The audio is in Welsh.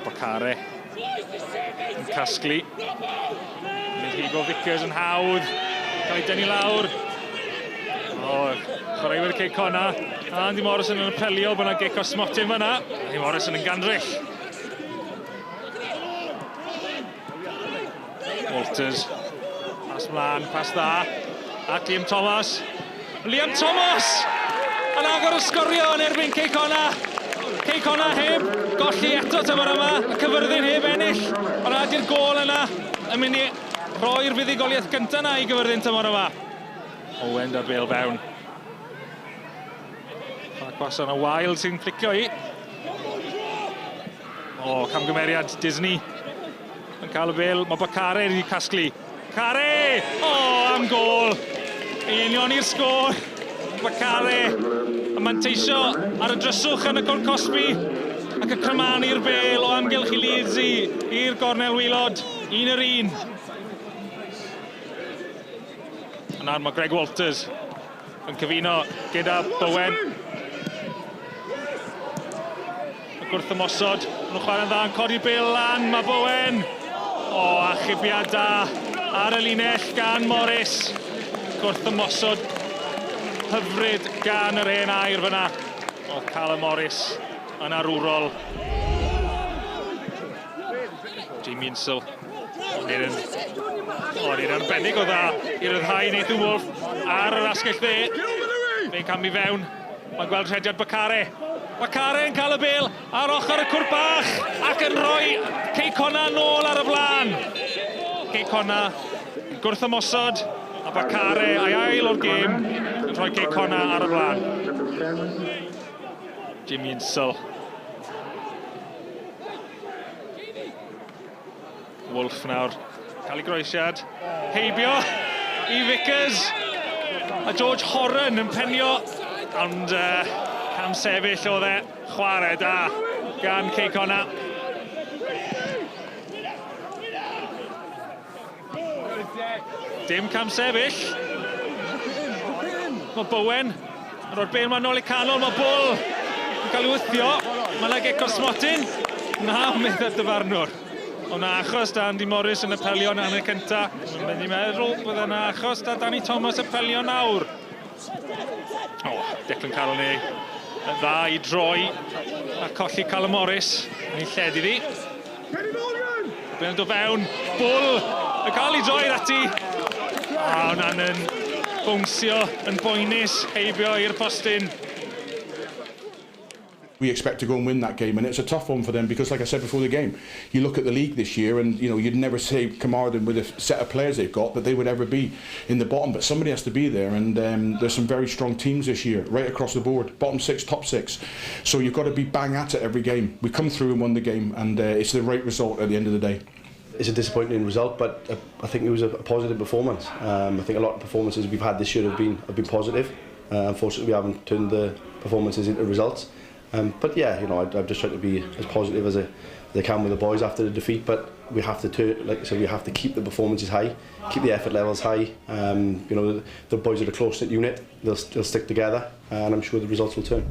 Bacare yn casglu. Mynd hibo Vickers yn hawdd. Cael ei dynnu lawr. Chwaraewyr Cei Connah. Andy Morrison yn apelio bod yna gic o smotyn fyna. Andy Morrison yn gandryll. Walters. Pas mlaen, pas dda. Ac Liam Thomas. Liam Thomas! Yn agor y sgorio yn erbyn Cei Connah. Cei Connah heb golli eto tymor yma. Y Caerfyrddin heb ennill. Ond adi'r gol yna yn mynd i roi'r fuddugoliaeth gyntaf yna i Caerfyrddin tymor yma. Owen da bêl fewn. Gwas yna Wild sy'n flicio i. Camgymeriad Disney. Yn cael y bêl, mae Bacare wedi casglu. Care! Am gol! Union i'r sgôr. Bacare yn manteisio ar y dryswch yn y Cwrt Cosby ac yn crymanu'r bêl o amgylch i Leeds i'r gornel wilod. 1-1. Yna mae Greg Walters yn cyfuno gyda Bowen. Gwrth ymosod, nhw'n chwarae'n dda yn codi'r bêl lan, mae Bowen. Achubiad da ar y linell gan Morris. Gwrth ymosod hyfryd gan yr hen air fyna. Callum Morris yn arwrol. Jamie Insel. Ni'n arbennig o dda i ryddhau Nathan Wolf ar yr asgell dde. Fe'n camu fewn. Mae'n gweld rhediad Bacare. Bacare yn cael y bêl ar ochr y cwrt bach ac yn rhoi Cei Connah nôl ar y blaen. Cei Connah gwrth ymosod a Bacare a'i ail o'r gêm yn rhoi Cei Connah ar y blaen. Jamie Insel. Wolf nawr. Cael ei groesiad. Heibio i Vickers. A George Horan yn penio. Ond cam sefyll oedd e. Chwarae da gan Cei Connah. Dim cam sefyll. Mae Bowen yn rhoi'r bêl ma'n nôl i canol. Mae Bull yn cael ei wythio. Mae yna gic o smotyn. Na, mynd y dyfarnwr. Ond na achos da Andy Morris yn apelio yn y cynta. Mae'n meddwl bod yna achos da Danny Thomas apelio nawr. Declan Carolney yn dda i droi a colli Callum Morris yn ei lled iddi. Bydd yn dod fewn. Bull yn cael ei droi ati. Hwnna'n yn bwnsio yn boenus heibio i'r postyn. We expect to go and win that game, and it's a tough one for them because, like I said before the game, you look at the league this year and you'd never say Carmarthen with a set of players they've got that they would ever be in the bottom, but somebody has to be there, and there's some very strong teams this year right across the board, bottom six, top six, so you've got to be bang at it every game. We come through and won the game, and it's the right result at the end of the day. It's a disappointing result, but I think it was a positive performance. I think a lot of performances we've had this year have been positive. Unfortunately, we haven't turned the performances into results. But yeah, I've just tried to be as positive as I can with the boys after the defeat. But we have to, like I said, we have to keep the performances high, keep the effort levels high. The boys are a close-knit unit; they'll stick together, and I'm sure the results will turn.